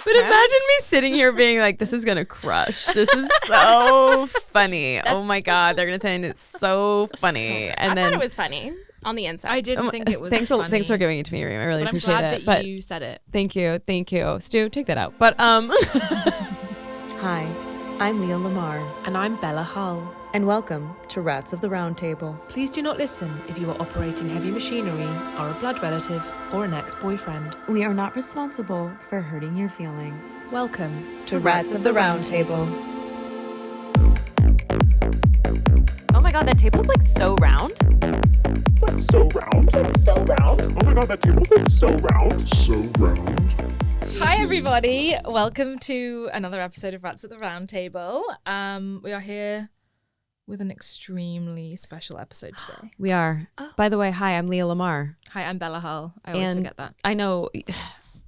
But imagine me sitting here being like, this is going to crush. This is so funny. Oh my God. They're going to think it's so funny. So and I thought it was funny on the inside. I didn't think it was thanks funny. for giving it to me, Reem. I really but I'm appreciate glad it. that you said it. Thank you. Stu, take that out. But Hi, I'm Leah Lamarr. And I'm Bella Hull. And welcome to Rats of the Roundtable. Please do not listen if you are operating heavy machinery, are a blood relative, or an ex-boyfriend. We are not responsible for hurting your feelings. Welcome To Rats of the Roundtable. Oh my God, that table's like so round. It's like so round. It's so round. Oh my God, that table's like so round. So round. Hi everybody, welcome to another episode of Rats at the Roundtable. We are here with an extremely special episode today. We are. By the way, hi, I'm Leah Lamarr. Hi, I'm Bella Hull. I always forget that. I know.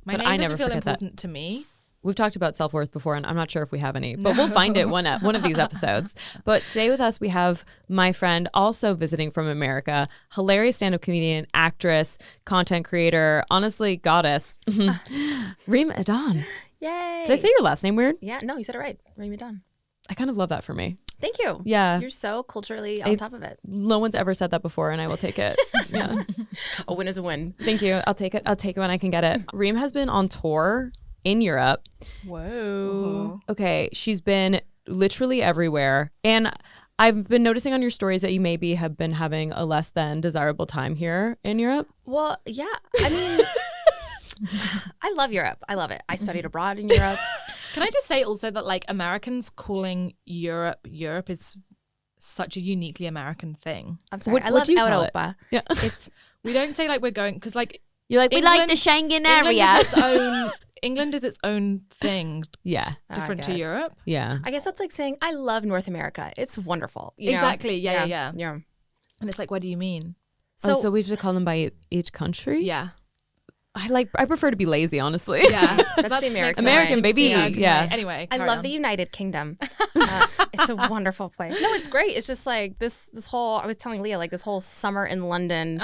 My but name I doesn't never feel forget important to me. We've talked about self-worth before, and I'm not sure if we have any, but we'll find it one of these episodes. But today with us, we have my friend, also visiting from America, hilarious stand-up comedian, actress, content creator, honestly, goddess, Reem Edan. Yay. Did I say your last name weird? Yeah, no, you said it right. Reem Edan. I kind of love that for me. Thank you. Yeah. You're so culturally on top of it. No one's ever said that before, and I will take it. Yeah. A win is a win. Thank you. I'll take it. I'll take it when I can get it. Reem has been on tour in Europe. Whoa. Okay, she's been literally everywhere. And I've been noticing on your stories that you maybe have been having a less than desirable time here in Europe. Well, yeah. I mean, I love Europe. I love it. I studied abroad in Europe. Can I just say also that like Americans calling Europe is such a uniquely American thing. I'm sorry. What I love do you call it? Europa. Yeah. We don't say like we're going, because like You're like, we like the Schengen area. England is its own thing. Yeah. Different to guess. Europe. Yeah. I guess that's like saying I love North America. It's wonderful. You know? Exactly. Yeah. Yeah. And it's like, what do you mean? So we have to call them by each country? Yeah. I prefer to be lazy, honestly. Yeah. That's the American American, way. baby. Yeah. Anyway. I carry love on. the United Kingdom. It's a wonderful place. No, it's great. It's just like this whole, I was telling Leah, like this whole summer in London,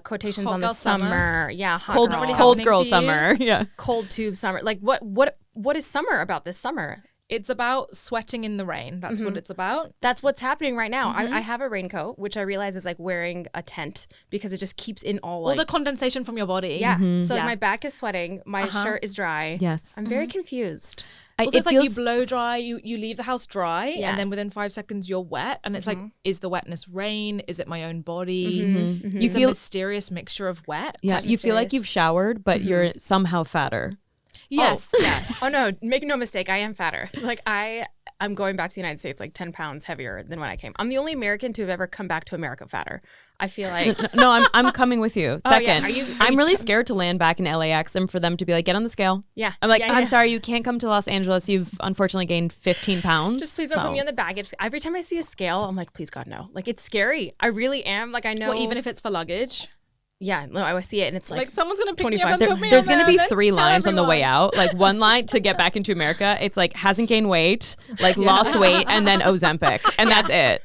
quotations Hot on the girl summer. summer. Yeah. Hot Cold, girl. really cold happening girl for you? summer. Yeah. Cold tube summer. Like what is summer about this summer? It's about sweating in the rain. That's what it's about. That's what's happening right now. I have a raincoat, which I realize is like wearing a tent because it just keeps in all All like the condensation from your body. yeah. So Yeah. my back is sweating. My shirt is dry. Yes. I'm very confused. Also, it's like you blow dry, you leave the house dry, Yeah. and then within 5 seconds you're wet. And it's like, is the wetness rain? Is it my own body? You It's a feel mysterious mixture of wet. yeah. You feel like mysterious. you've showered, but you're somehow fatter. Yes. Oh, yeah. Oh no, make no mistake, I am fatter. Like I'm going back to the United States like 10 pounds heavier than when I came. I'm the only American to have ever come back to America fatter. I feel like No, I'm coming with you. Oh, yeah. Second, Are you I'm really scared to land back in LAX and for them to be like, get on the scale. yeah. I'm like, yeah, I'm yeah. sorry, you can't come to Los Angeles. You've unfortunately gained 15 pounds. Just please don't put me on the baggage. Every time I see a scale, I'm like, please God no. Like it's scary. I really am. Like I know. Well, even if it's for luggage. yeah, no, I see it and it's Like like someo's going to pick me 25. up and put me There's on going to there be and then 3 tell lines on the way everyone. out. Like one line to get back into America. It's like hasn't gained weight, like lost weight, and then Ozempic. And that's it.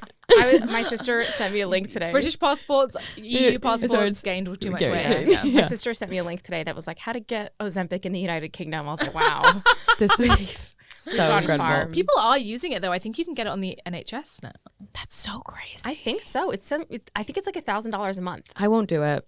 my sister sent me a link today. British passports, EU Yeah, passports sorry, it's- gained too much okay, weight. okay. Yeah. My sister sent me a link today that was like how to get Ozempic in the United Kingdom. I was like, wow. This is so gone incredible. far. People are using it though. I think you can get it on the NHS now. That's so crazy. I think so. I think it's like $1,000 a month. I won't do it.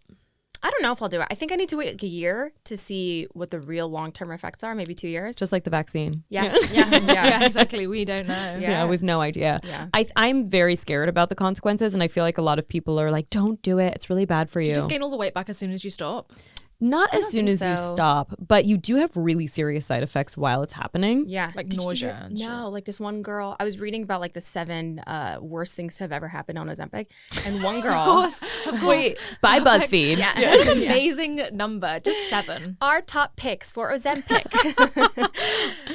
I don't know if I'll do it. I think I need to wait like a year to see what the real long-term effects are. Maybe 2 years. Just like the vaccine. yeah. Yeah. Yeah, exactly. We don't know. Yeah, we've no idea. Yeah. I'm very scared about the consequences, and I feel like a lot of people are like, don't do it. It's really bad for you. You just gain all the weight back as soon as you stop. Not as don't soon think as you so. stop, but you do have really serious side effects while it's happening. Yeah. Like Did you nausea hear- and shit. No, like this one girl, I was reading about like the 7 worst things to have ever happened on Ozempic. And one girl. Of course. Wait, by BuzzFeed. Yeah. What an amazing number. Just 7. Our top picks for Ozempic.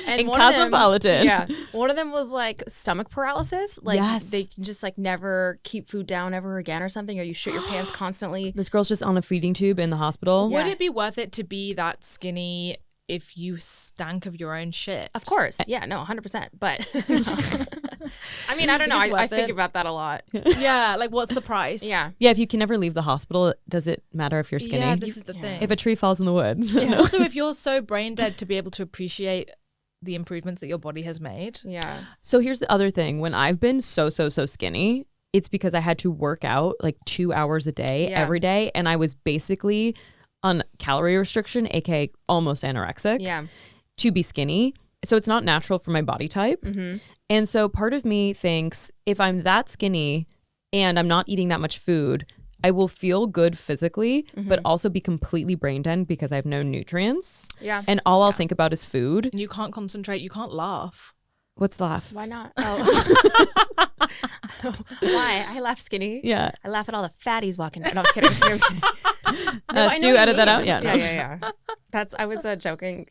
And In one of them- Cosmopolitan. yeah. One of them was like stomach paralysis. Like Yes. they can just like never keep food down ever again or something, or you shit your pants constantly. This girl's just on a feeding tube in the hospital. Yeah. Would it be worth it to be that skinny if you stank of your own shit. Of course. Yeah, no, 100%. But I mean, I don't know. It's I worth think it. about that a lot. Yeah, like what's the price? Yeah. Yeah, if you can never leave the hospital, does it matter if you're skinny? Yeah, this is the thing. If a tree falls in the woods. Also, if you're so brain dead to be able to appreciate the improvements that your body has made. Yeah. So here's the other thing. When I've been so skinny, it's because I had to work out like 2 hours a day every day. And I was basically on calorie restriction, aka almost anorexic, to be skinny. So it's not natural for my body type. And so part of me thinks if I'm that skinny and I'm not eating that much food, I will feel good physically, but also be completely brain dead because I have no nutrients. Yeah. And all I'll think about is food. And you can't concentrate. You can't laugh. What's the laugh? Why not? Oh. Why? I laugh skinny. Yeah. I laugh at all the fatties walking. No, I'm kidding. I'm kidding. No, I know Stu, what you edit that mean. out? Yeah. No. Yeah. That's, I was joking.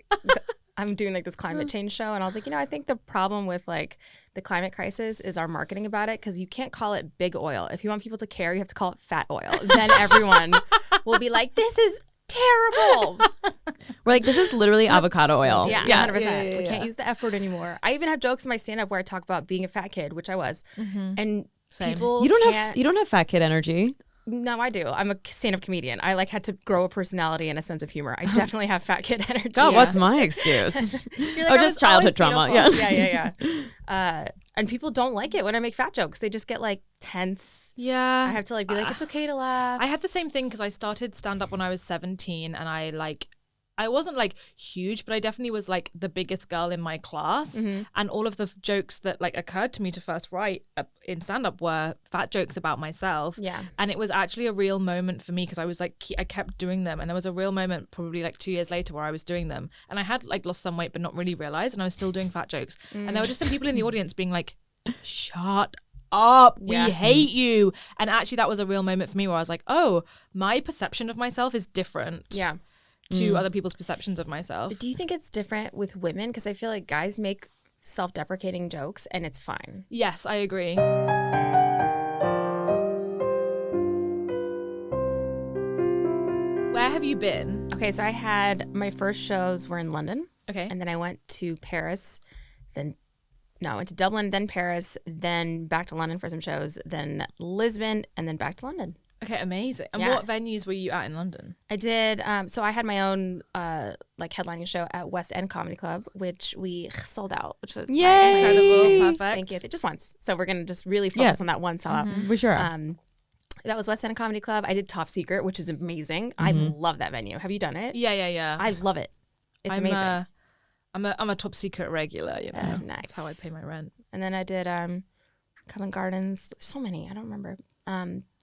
I'm doing like this climate change show, and I was like, I think the problem with like the climate crisis is our marketing about it, because you can't call it big oil. If you want people to care, you have to call it fat oil. Then everyone will be like, this is terrible. We're like, this is literally avocado oil. Yeah, Yeah. 100%. Yeah. We can't use the F word anymore. I even have jokes in my stand-up where I talk about being a fat kid, which I was, and Same. people You don't can't. have fat kid energy. No, I do. I'm a stand-up comedian. I like had to grow a personality and a sense of humor. I definitely have fat kid energy. God, what's my excuse? You're Oh, "I just was childhood always trauma. beautiful." Yeah. And people don't like it when I make fat jokes. They just get like tense. I Yeah. have to like be like, it's okay to laugh. I had the same thing because I started stand up when I was 17, and I wasn't like huge, but I definitely was like the biggest girl in my class. And all of the jokes that like occurred to me to first write in stand up were fat jokes about myself. Yeah. And it was actually a real moment for me because I was like, I kept doing them. And there was a real moment probably like 2 years later where I was doing them. And I had like lost some weight, but not really realized. And I was still doing fat jokes. And there were just some people in the audience being like, shut up, we hate you. And actually that was a real moment for me where I was like, oh, my perception of myself is different. Yeah. To other people's perceptions of myself. But do you think it's different with women? Because I feel like guys make self-deprecating jokes and it's fine. Yes, I agree. Where have you been? Okay, so I had my first shows were in London. Okay. And then I went to Paris, I went to Dublin, then Paris, then back to London for some shows, then Lisbon, and then back to London. Okay, amazing. And Yeah. what venues were you at in London? I did. So I had my own like headlining show at West End Comedy Club, which we sold out, which was Yay! Incredible. Perfect. Thank you. Just once. So we're gonna just really focus on that one sellout. We sure are. That was West End Comedy Club. I did Top Secret, which is amazing. I love that venue. Have you done it? Yeah. I love it. It's amazing. I'm a top secret regular, you know. Nice. That's how I pay my rent. And then I did Covent Gardens. So many. I don't remember.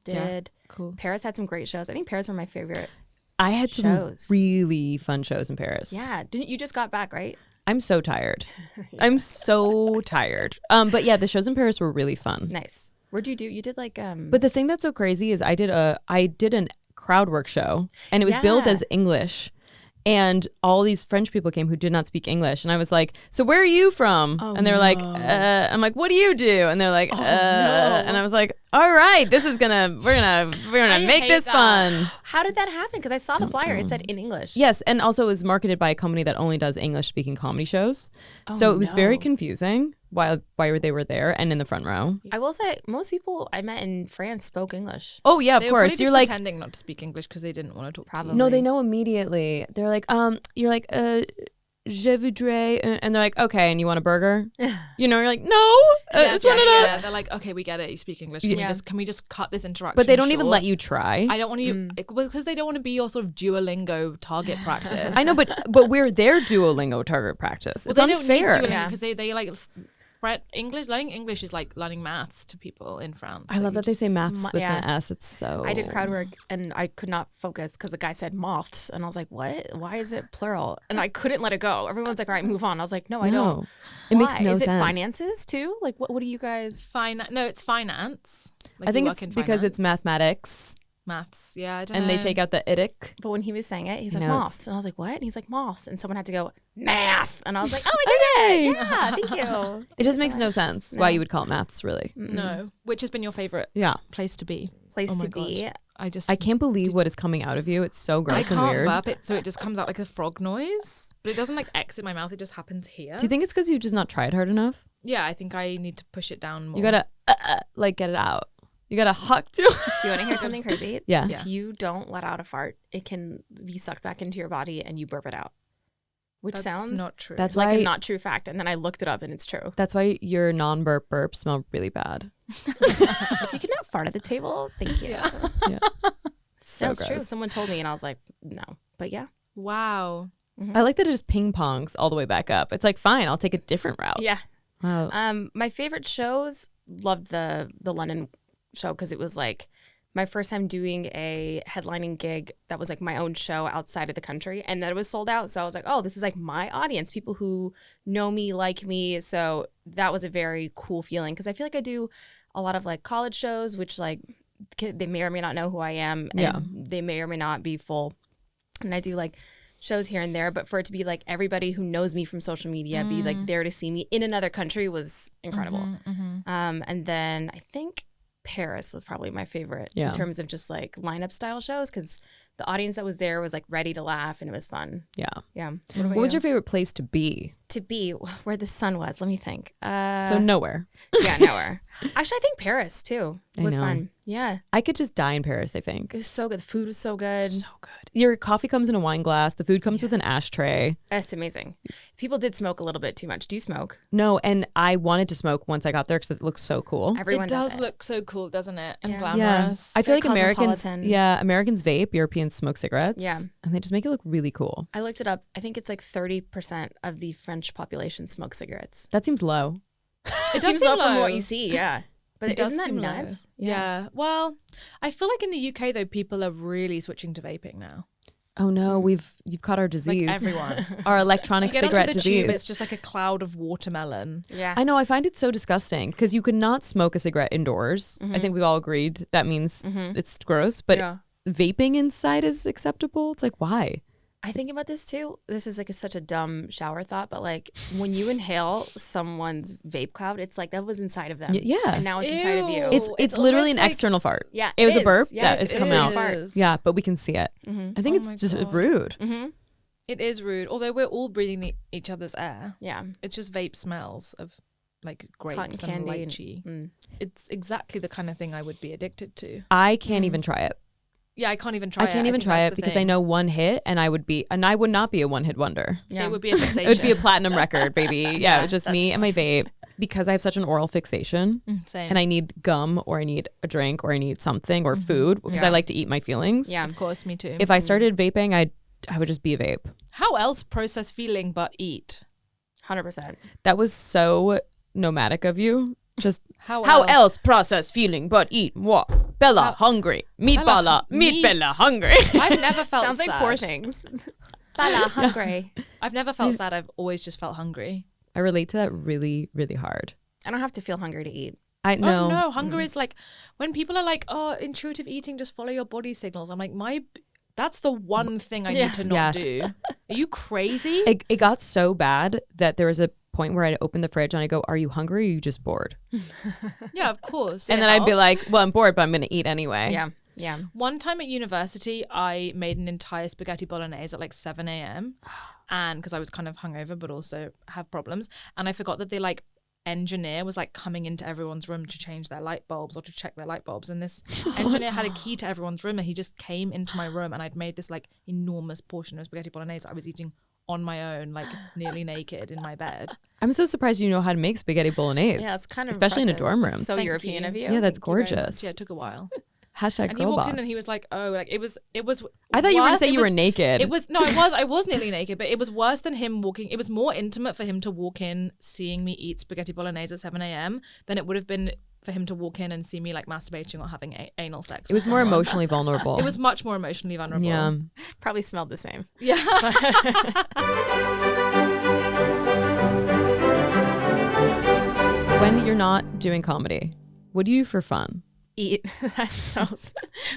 Did Cool. Paris had some great shows. I think Paris were my favorite. I had some shows. really fun shows in Paris. Yeah. Didn't you just got back, right? I'm so tired. I'm so tired. But yeah, the shows in Paris were really fun. Nice. Where'd you do? You did like But the thing that's so crazy is I did an crowd work show, and it was billed Yeah. as English. And all these French people came who did not speak English. And I was like, so where are you from? And they were like, I'm like, what do you do? And they're like, and I was like, all right, we're gonna make hate this that. fun. How did that happen? Because I saw the flyer. It said in English. Yes, and also it was marketed by a company that only does English-speaking comedy shows. So it was very confusing while they were there and in the front row. I will say most people I met in France spoke English. Oh yeah, of They were course. probably You're just like, pretending not to speak English because they didn't want to talk to you. no, they know immediately. They're like, you're like, je voudrais, and they're like, okay, and you want a burger? You know, you're like, no, just wanted a. They're like, okay, we get it. You speak English. Yeah. Can we just cut this interaction? But they don't even short? let you try. I don't want you because they don't want to be your sort of Duolingo target practice. I know, but we're their Duolingo target practice. It's they don't need unfair. Duolingo because they like English. Learning English is like learning maths to people in France. I love that they say maths with yeah. an S. It's so. I did crowd work and I could not focus because the guy said moths and I was like, what? Why is it plural? And I couldn't let it go. Everyone's like, all right, move on. I was like, no, I don't. No, it makes Why? no is sense. it finances too? Like, what do you guys? No, it's finance. Like I think you it's work in because finance. it's mathematics, maths. Yeah, I don't and know. they take out the idic. But when he was saying it, he's like, No, moths. And I was like, what? And he's like, moths. And someone had to go, math. And I was like, oh, I did it. Yeah, thank you. It just makes no sense why you would call it maths, really. No. Which has been your favorite Yeah. place to be? Place Oh my to be. I can't believe what is coming out of you. It's so gross and can't weird. burp it, so it just comes out like a frog noise, but it doesn't like exit my mouth. It just happens here. Do you think it's because you just not tried hard enough? Yeah, I think I need to push it down more. You gotta like get it out. You gotta huck to. Do you want to hear something crazy? Yeah. If you don't let out a fart, it can be sucked back into your body and you burp it out. Which That's sounds not true. That's like why. a not true fact. And then I looked it up and it's true. That's why your non-burp burps smell really bad. If you could not fart at the table, thank you. Yeah. Yeah. So That's true. gross. Someone told me and I was like, no. But yeah. Wow. I like that it just ping pongs all the way back up. It's like, fine, I'll take a different route. Yeah. Wow. My favorite shows, loved the London show because it was like my first time doing a headlining gig that was like my own show outside of the country, and that it was sold out. So I was like, oh, this is like my audience, people who know me, like me. So that was a very cool feeling because I feel like I do a lot of like college shows, which like they may or may not know who I am, and they may or may not be full. And I do like shows here and there, but for it to be like everybody who knows me from social media be like there to see me in another country was incredible. And then I think Paris was probably my favorite in terms of just like lineup style shows because the audience that was there was like ready to laugh and it was fun. Yeah. Yeah. What was your favorite place to be? To be where the sun was? Let me think. So nowhere. Yeah, nowhere. Actually, I think Paris too was know. fun. Yeah, I could just die in Paris, I think. it was so good. The food was so good. So good. Your coffee comes in a wine glass. The food comes with an ashtray. It's amazing. People did smoke a little bit too much. Do you smoke? No, and I wanted to smoke once I got there because it looks so cool. Everyone It does it. look so cool, doesn't it? And Yeah. glamorous. I feel Very like Americans, cosmopolitan. Americans vape, Europeans smoke cigarettes. Yeah. And they just make it look really cool. I looked it up. I think it's like 30% of the French population smoke cigarettes. That seems low. It Seems low from what you see. Yeah, but It does isn't that seem low. nuts? Yeah. Well, I feel like in the UK though, people are really switching to vaping now. Oh no, you've caught our disease. Like everyone. Our electronic You get cigarette onto the disease. tube, it's just like a cloud of watermelon. Yeah. I know, I find it so disgusting because you could not smoke a cigarette indoors. I think we've all agreed that means it's gross, but Yeah. vaping inside is acceptable. It's like, why? I think about this too. This is like such a dumb shower thought, but like when you inhale someone's vape cloud, it's like that was inside of them. Yeah. And now it's inside of you. It's it's literally an almost like- external fart. Yeah, It was it a burp is. Yeah, that it has is come a out. fart. Yeah, but we can see it. I think Oh it's my just God. rude. It is rude, although we're all breathing each other's air. Yeah. It's just vape smells of like grapes Cotton and candy lychee. It's exactly the kind of thing I would be addicted to. I can't even try it. Yeah, I can't even try it. I can't even think try that's it the because I thing. know one hit and I would not be a one-hit wonder. Yeah. It would be a fixation. It would be a platinum record, baby. Yeah, it's just that's me and my vape because I have such an oral fixation Same. and I need gum or I need a drink or I need something or food because Yeah. I like to eat my feelings. Yeah. Of course, me too. If I started vaping, I would just be a vape. How else process feeling but eat? 100%. That was so nomadic of you. Just How else process feeling but eat what? Bella hungry. Meat Bella. Meat Bella hungry. I've never felt Sounds sad. like poor things. Bella, hungry. I've never felt sad. I've always just felt hungry. I relate to that really, really hard. I don't have to feel hungry to eat. I know. Oh no, hunger is like when people are like, "Oh, intuitive eating, just follow your body signals." I'm like, that's the one thing I need to not Yes. do. Are you crazy? It got so bad that there was a point where I'd open the fridge and I go, "Are you hungry? Or are you just bored?" Yeah, of course. And then I'd be like, "Well, I'm bored, but I'm gonna eat anyway." Yeah. Yeah. One time at university, I made an entire spaghetti bolognese at like 7 a.m. And because I was kind of hungover, but also have problems. And I forgot that the like engineer was like coming into everyone's room to change their light bulbs or to check their light bulbs. And this engineer had a key to everyone's room and he just came into my room and I'd made this like enormous portion of spaghetti bolognese I was eating on my own, like nearly naked in my bed. I'm so surprised you know how to make spaghetti bolognese. Yeah, it's kind of especially in a impressive. dorm room. So Thank European you. of you. Yeah, that's Thank you very much. gorgeous. Yeah, it took a while. Hashtag And he girl walked boss. in and he was like, "Oh, like it was." I thought you were gonna worse. say It you were was- naked. It was no, I was nearly naked, but it was worse than him walking. It was more intimate for him to walk in, seeing me eat spaghetti bolognese at 7 a.m. than it would have been for him to walk in and see me like masturbating or having anal sex. It was more emotionally vulnerable. It was much more emotionally vulnerable. Yeah. Probably smelled the same. Yeah. When you're not doing comedy, what do you do for fun? Eat. That's so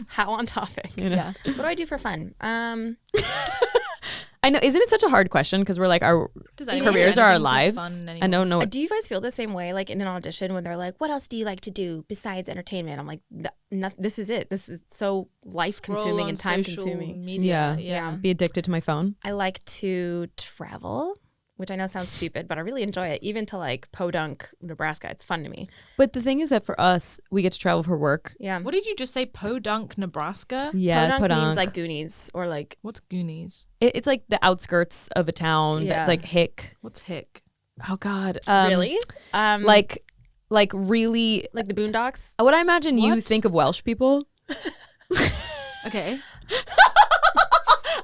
how on topic. You know? What do I do for fun? I I know. Isn't it such a hard question? Because we're like, our Does careers are our anything for lives. fun I don't know. Do you guys feel the same way, like in an audition when they're like, what else do you like to do besides entertainment? I'm like, this is it. This is so life consuming and time consuming. Media. Yeah. Be addicted to my phone. I like to travel, which I know sounds stupid, but I really enjoy it. Even to like Podunk, Nebraska. It's fun to me. But the thing is that for us, we get to travel for work. Yeah. What did you just say? Podunk, Nebraska? Yeah, Podunk means Podunk. like Goonies or like, What's Goonies? It's like the outskirts of a town. Yeah. That's like hick. What's hick? Oh God. really? Like really. Like the Boondocks? What I imagine you What? think of Welsh people. Okay.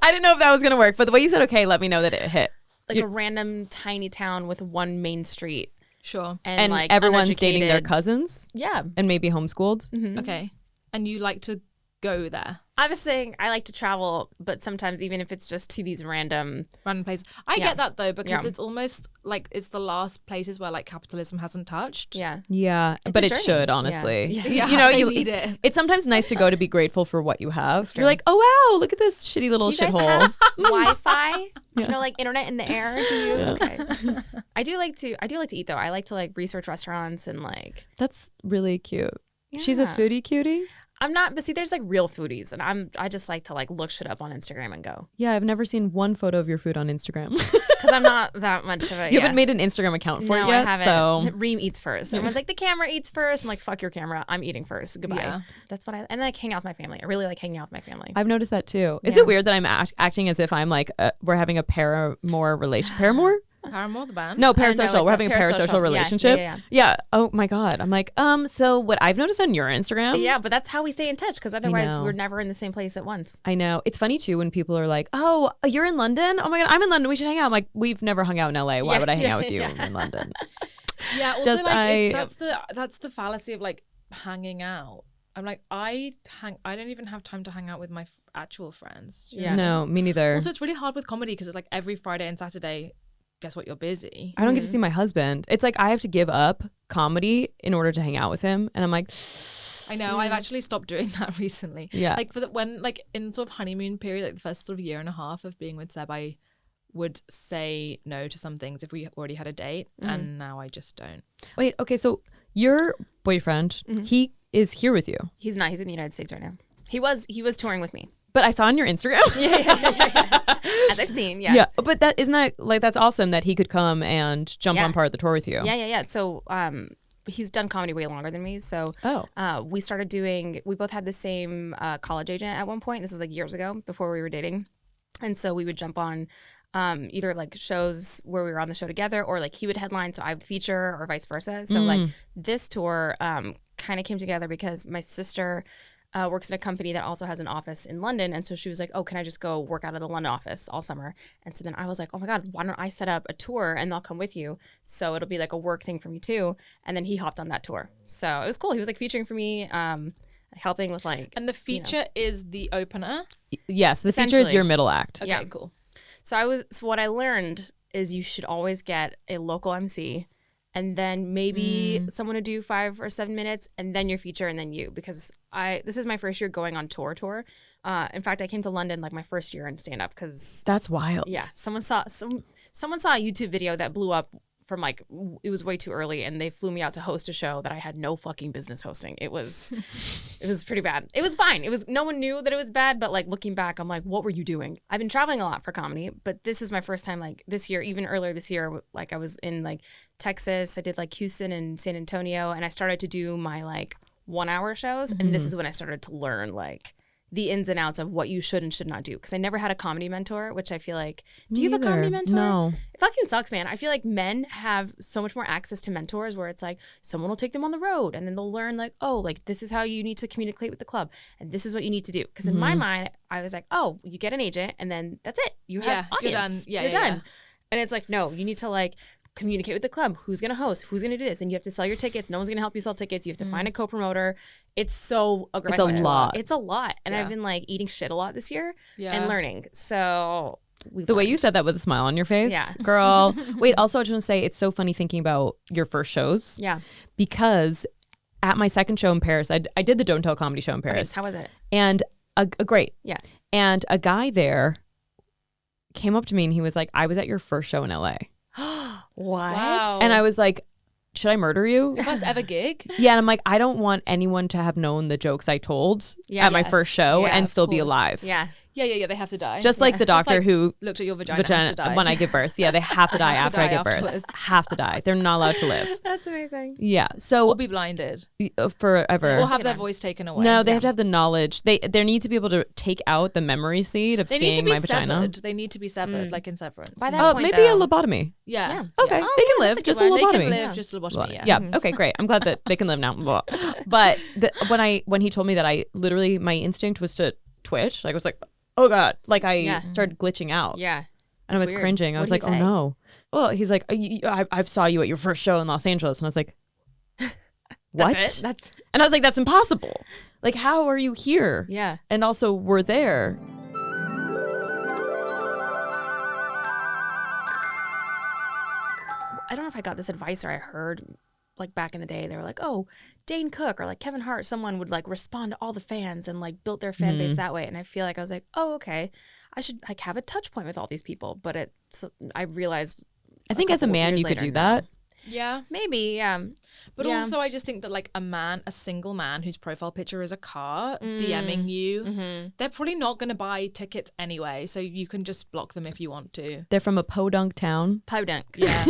I didn't know if that was gonna work, but the way you said okay, let me know that it hit. Like a random tiny town with one main street. Sure. And like everyone's dating their uneducated- cousins Yeah. and maybe homeschooled. Okay. And you like to go there? I was saying I like to travel, but sometimes even if it's just to these random, Random places. I Yeah. get that though, because Yeah. it's almost like it's the last places where like capitalism hasn't touched. yeah. Yeah, It's but a it journey. should Yeah. honestly. Yeah. You know, they you need it. It's sometimes nice to go to be grateful for what you have. You're like, oh wow, look at this shitty little Do you guys shithole. have Wi-Fi? You know, like internet in the air. Do you? Okay. I do like to eat though. I like to like research restaurants and like. That's really cute. She's a Yeah. foodie cutie. I'm not, but see, there's like real foodies, and I just like to like look shit up on Instagram and go Yeah, I've never seen one photo of your food on Instagram. because I'm not that much of a. You haven't made an Instagram account for No, it yet. I haven't. So Reem eats first. Everyone's like, the camera eats first. I'm like, fuck your camera. I'm eating first. Goodbye. Yeah. That's what and like hang out with my family. I really like hanging out with my family. I've noticed that too. Is Yeah. it weird that I'm acting as if I'm like we're having a paramour relation? Paramour? Paramore the band? No, no, parasocial. it's We're a having a parasocial. parasocial Yeah, relationship. yeah. Oh my God. I'm like, so what I've noticed on your Instagram. Yeah, but that's how we stay in touch because otherwise know. we're never in the same place at once. I know. It's funny too when people are like, oh, you're in London? Oh my God, I'm in London. We should hang out. I'm like, we've never hung out in LA. Why Yeah, would I hang yeah, out with you yeah. in London? Yeah, also Just like that's the fallacy of like hanging out. I'm like I don't even have time to hang out with my actual friends. Do you know? Yeah. No, me neither. Also, it's really hard with comedy because it's like every Friday and Saturday. Guess what? You're busy. I don't get to see my husband. It's like I have to give up comedy in order to hang out with him. And I'm like, I know. I've actually stopped doing that recently. Yeah. Like when like in sort of honeymoon period, like the first sort of year and a half of being with Seb, I would say no to some things if we already had a date, and now I just don't. wait, okay, so your boyfriend, he is here with you. He's not. He's in the United States right now. He was touring with me. But I saw on your Instagram. As I've seen. Yeah. Yeah, but that isn't that like that's awesome that he could come and jump Yeah. on part of the tour with you. Yeah. So he's done comedy way longer than me. So we started doing. We both had the same college agent at one point. This was like years ago before we were dating, and so we would jump on. Either like shows where we were on the show together, or like he would headline, so I would feature, or vice versa. So like this tour kind of came together because my sister works in a company that also has an office in London, and so she was like, "Oh, can I just go work out of the London office all summer?" And so then I was like, "Oh my God, why don't I set up a tour and I'll come with you? So it'll be like a work thing for me too." And then he hopped on that tour, so it was cool. He was like featuring for me, helping with like. And the feature is the opener. Yes, the feature is Essentially. your middle act. Okay, Yeah. cool. So what I learned is you should always get a local MC and then maybe someone to do 5 or 7 minutes and then your feature and then you, because this is my first year going on tour. In fact, I came to London like my first year in stand up because That's wild. yeah, someone saw a YouTube video that blew up from like it was way too early and they flew me out to host a show that I had no fucking business hosting. It was pretty bad. It was fine. No one knew that it was bad, but like looking back, I'm like, what were you doing? I've been traveling a lot for comedy, but this is my first time like this year, even earlier this year, like I was in like Texas, I did like Houston and San Antonio, and I started to do my like 1-hour shows, and this is when I started to learn like the ins and outs of what you should and should not do. Because I never had a comedy mentor, which I feel like, do you have a comedy mentor? No. It fucking sucks, man. I feel like men have so much more access to mentors where it's like someone will take them on the road and then they'll learn like, oh, like this is how you need to communicate with the club and this is what you need to do. Because in my mind, I was like, oh, you get an agent and then that's it. You have you're audience. done. Yeah, you're yeah, done. yeah. And it's like, no, you need to like communicate with the club. Who's going to host? Who's going to do this? And you have to sell your tickets. No one's going to help you sell tickets. You have to find a co-promoter. It's so aggressive. lot. It's a lot. And I've been like eating shit a lot this year Yeah. and learning. So The way you said that with a smile on your face, Yeah. girl. Wait, also I just want to say it's so funny thinking about your first shows. Yeah. Because at my second show in Paris, I did the Don't Tell comedy show in Paris. How was it? And great. Yeah. And a guy there came up to me and he was like, I was at your first show in LA. What? Wow. And I was like, should I murder you? Your first ever gig? Yeah, and I'm like, I don't want anyone to have known the jokes I told at my Yes. first show Yeah, and of still be course. alive. Yeah. Yeah, they have to die. Just like the doctor like who looked at your vagina has to die. when I give birth. Yeah, they have to die after I give birth. afterwards. Have to die. They're not allowed to live. That's amazing. Yeah. Or So be blinded. forever. Or have their voice taken away. No, they have to have the knowledge. They need to be able to take out the memory seed of They need to seeing be my vagina. severed. They need to be severed, like in Severance. By that Oh, point, maybe a though- lobotomy. Yeah. Okay, Oh, they yeah, can that's live. a good Just a one. They lobotomy. can live just lobotomy, yeah. Yeah. Okay, great. I'm glad that they can live now. Blah. But when he told me that, I literally, my instinct was to twitch. Like I was like, oh god, like I started glitching out. Yeah. And I It's was weird. cringing. I was like, What'd oh he say? no. Well, he's like, I saw you at your first show in Los Angeles, and I was like, what? That's it? That's And I was like, that's impossible. Like, how are you here? yeah. And also, we're there. I don't know if I got this advice or I heard like back in the day, they were like, oh, Dane Cook or like Kevin Hart, someone would like respond to all the fans and like built their fan base that way. And I feel like I was like, oh, okay, I should like have a touch point with all these people. But I realized I think as a couple man, years you could later, do no. that. Yeah. maybe, yeah. But Yeah. also, I just think that like a single man whose profile picture is a car DMing you, they're probably not going to buy tickets anyway. So you can just block them if you want to. They're from a podunk town. Podunk. Yeah.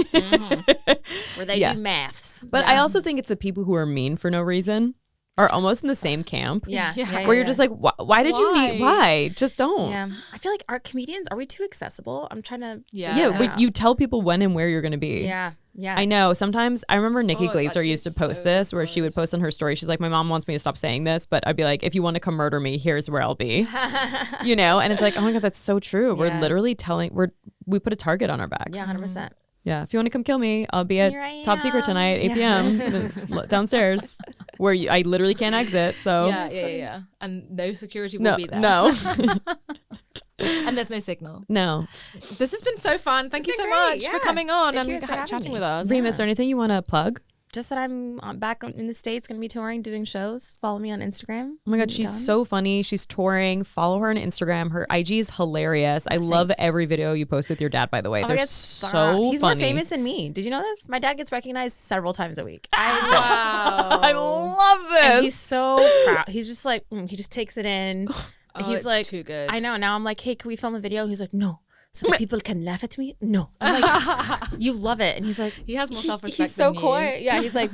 Where they Yeah. do maths. But I also think it's the people who are mean for no reason are almost in the same camp. Yeah. Yeah. Where you're just like, why did you need? Why? Just don't. Yeah. I feel like our comedians, are we too accessible? I'm trying to. Yeah. Yeah, you tell people when and where you're going to be. Yeah. Yeah. I know. Sometimes I remember Nikki it's Glazer actually used to post so this where she would post on her story. She's like, my mom wants me to stop saying this, but I'd be like, if you want to come murder me, here's where I'll be. You know? And it's like, oh my God, that's so true. We're Yeah. literally we put a target on our backs. Yeah, 100%. Yeah. If you want to come kill me, I'll be at Here I Top Secret am. tonight, 8 p.m. downstairs where I literally can't exit. So Yeah. And no security will no, be there. no, And there's no signal. no. This has been so fun. Thank you It's so been much great. for Yeah. coming on Thank you and guys for having chatting me. with us. Reem, is there anything you want to plug? Just that I'm back in the States, going to be touring, doing shows. Follow me on Instagram. Oh my God, she's so funny. She's touring. Follow her on Instagram. Her IG is hilarious. I love every video you post with your dad, by the way. Oh my They're God, so stop. He's funny. more famous than me. Did you know this? My dad gets recognized several times a week. Wow. I love this. And he's so proud. He's just like, he just takes it in. Oh, He's it's like, too good. I know. Now I'm like, hey, can we film a video? He's like, no. So that people can laugh at me? No. I'm like, you love it. And he's like, He has more self-respect He's so than you. coy. Yeah. He's like,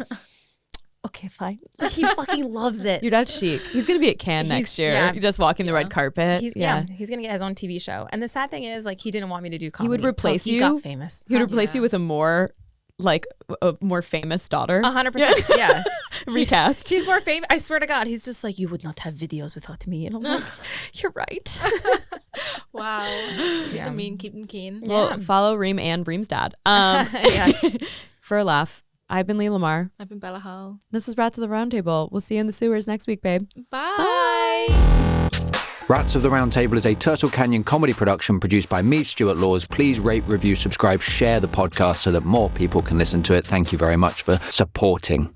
okay, fine. He fucking loves it. Your dad's chic. He's gonna be at Cannes next year. yeah. You're just walking the red carpet. He's he's gonna get his own TV show. And the sad thing is, like, he didn't want me to do comedy. He would till replace he you. got famous. He would replace you with a more famous daughter. 100%. Yeah. Recast. He's more famous. I swear to God, he's just like, you would not have videos without me. And I'm like, you're right. Wow. Keep them mean, keep them keen. Well, follow Reem and Reem's dad. Yeah. For a laugh. I've been Leah Lamarr. I've been Bella Hull. This is Rats of the Roundtable. We'll see you in the sewers next week, babe. Bye. Rats of the Roundtable is a Turtle Canyon comedy production produced by me, Stuart Laws. Please rate, review, subscribe, share the podcast so that more people can listen to it. Thank you very much for supporting.